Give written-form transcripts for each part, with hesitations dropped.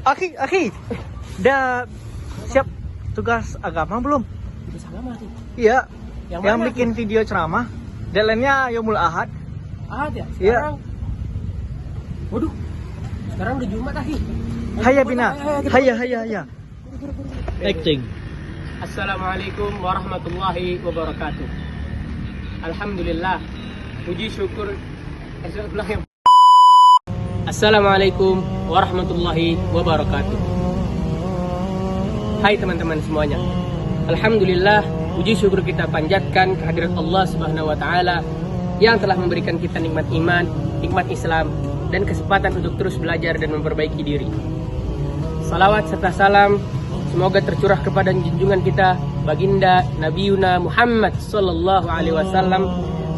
Aki, udah siap tugas agama belum? Tugas agama tuh. Iya, Yang yang mana bikin video ceramah. Deadline-nya Yaumul Ahad. Ahad ya? Iya. Sekarang. Waduh. Sekarang udah Jumat, Aki. Hayya bina, hayya. Acting. Assalamualaikum warahmatullahi wabarakatuh. Alhamdulillah. Puji syukur. Assalamualaikum warahmatullahi wabarakatuh. Hai teman-teman semuanya. Alhamdulillah, puji syukur kita panjatkan kehadirat Allah Subhanahu wa taala yang telah memberikan kita nikmat iman, nikmat Islam, dan kesempatan untuk terus belajar dan memperbaiki diri. Salawat serta salam semoga tercurah kepada junjungan kita baginda Nabi Yuna Muhammad sallallahu alaihi wasallam,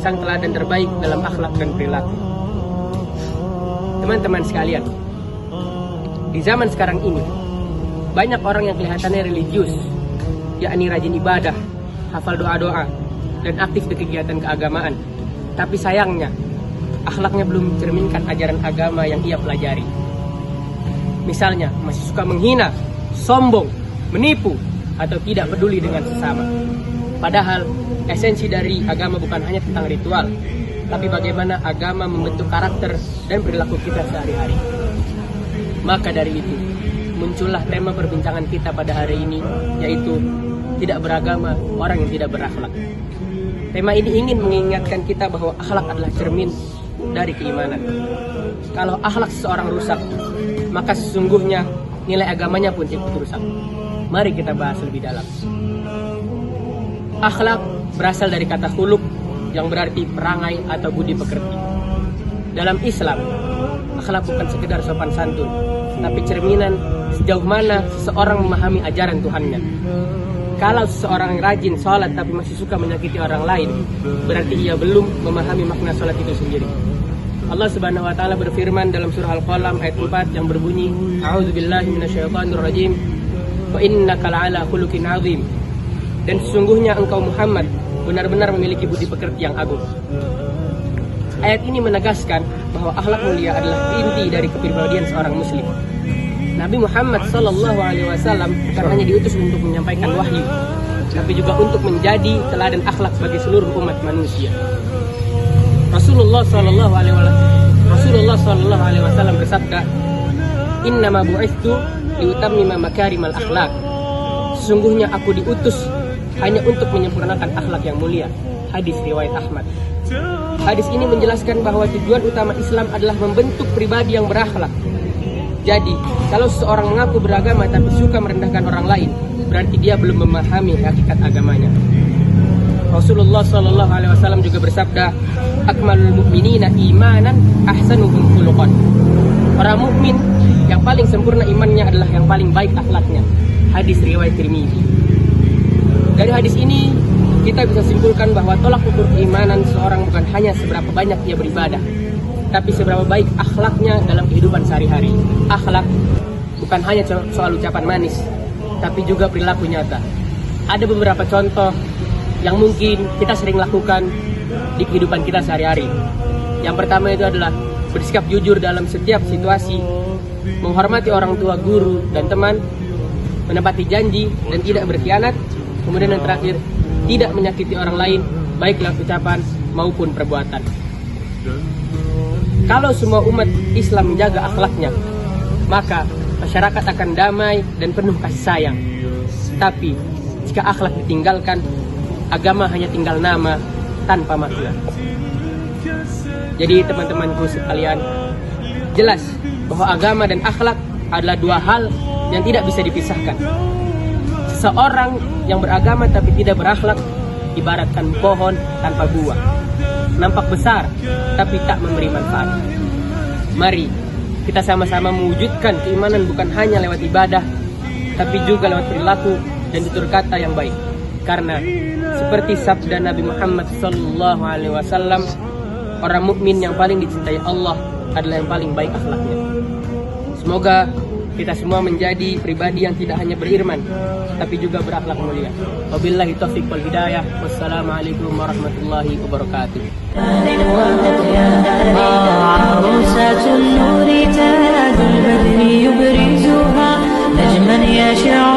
sang teladan terbaik dalam akhlak dan perilaku. Teman-teman sekalian, di zaman sekarang ini banyak orang yang kelihatannya religius, yakni rajin ibadah, hafal doa-doa, dan aktif di kegiatan keagamaan. Tapi sayangnya, akhlaknya belum mencerminkan ajaran agama yang ia pelajari. Misalnya, masih suka menghina, sombong, menipu, atau tidak peduli dengan sesama. Padahal, esensi dari agama bukan hanya tentang ritual, tapi bagaimana agama membentuk karakter dan perilaku kita sehari-hari. Maka dari itu, muncullah tema perbincangan kita pada hari ini, yaitu tidak beragama, orang yang tidak berakhlak. Tema ini ingin mengingatkan kita bahwa akhlak adalah cermin dari keimanan. Kalau akhlak seseorang rusak, maka sesungguhnya nilai agamanya pun ikut rusak. Mari kita bahas lebih dalam. Akhlak berasal dari kata khuluq yang berarti perangai atau budi pekerti. Dalam Islam, akhlak bukan sekedar sopan santun, tapi cerminan sejauh mana seseorang memahami ajaran Tuhannya. Kalau seseorang rajin sholat tapi masih suka menyakiti orang lain, berarti ia belum memahami makna sholat itu sendiri. Allah Subhanahu wa taala berfirman dalam surah Al-Qalam ayat 4 yang berbunyi, A'udzubillahi minasyaitonirrajim, wa innaka la'ala khuluqin 'adzim. Dan sesungguhnya engkau Muhammad benar-benar memiliki budi pekerti yang agung. Ayat ini menegaskan bahwa akhlak mulia adalah inti dari kepribadian seorang muslim. Nabi Muhammad sallallahu alaihi wasallam bukan hanya diutus untuk menyampaikan wahyu, tapi juga untuk menjadi teladan akhlak bagi seluruh umat manusia. Rasulullah sallallahu alaihi wasallam bersabda, "Innama bu'itsu liutammima makarimal akhlak." Sesungguhnya aku diutus hanya untuk menyempurnakan akhlak yang mulia. Hadis riwayat Ahmad. Hadis ini menjelaskan bahwa tujuan utama Islam adalah membentuk pribadi yang berakhlak. Jadi, kalau seseorang mengaku beragama tapi suka merendahkan orang lain, berarti dia belum memahami hakikat agamanya. Rasulullah sallallahu alaihi wasallam juga bersabda, "Akmalul mu'minina imanan ahsanuhum khuluqan." Orang mukmin yang paling sempurna imannya adalah yang paling baik akhlaknya. Hadis riwayat Tirmidzi. Dari hadis ini kita bisa simpulkan bahwa tolak ukur keimanan seorang bukan hanya seberapa banyak ia beribadah, tapi seberapa baik akhlaknya dalam kehidupan sehari-hari. Akhlak bukan hanya soal ucapan manis, tapi juga perilaku nyata. Ada beberapa contoh yang mungkin kita sering lakukan di kehidupan kita sehari-hari. Yang pertama itu adalah bersikap jujur dalam setiap situasi, menghormati orang tua, guru, dan teman, menepati janji dan tidak berkhianat. Kemudian yang terakhir, tidak menyakiti orang lain, baik lewat ucapan maupun perbuatan. Kalau semua umat Islam menjaga akhlaknya, maka masyarakat akan damai dan penuh kasih sayang. Tapi jika akhlak ditinggalkan, agama hanya tinggal nama tanpa makna. Jadi teman-temanku sekalian, jelas bahwa agama dan akhlak adalah dua hal yang tidak bisa dipisahkan. Seseorang yang beragama tapi tidak berakhlak ibaratkan pohon tanpa buah. Nampak besar tapi tak memberi manfaat. Mari kita sama-sama mewujudkan keimanan bukan hanya lewat ibadah, tapi juga lewat perilaku dan tutur kata yang baik. Karena seperti sabda Nabi Muhammad sallallahu alaihi wasallam, orang mukmin yang paling dicintai Allah adalah yang paling baik akhlaknya. Semoga kita semua menjadi pribadi yang tidak hanya beriman, tapi juga berakhlak mulia. Wabillahi taufiq wal hidayah. Wassalamualaikum warahmatullahi wabarakatuh. عروسة النور تاج البدر يبرزها يشع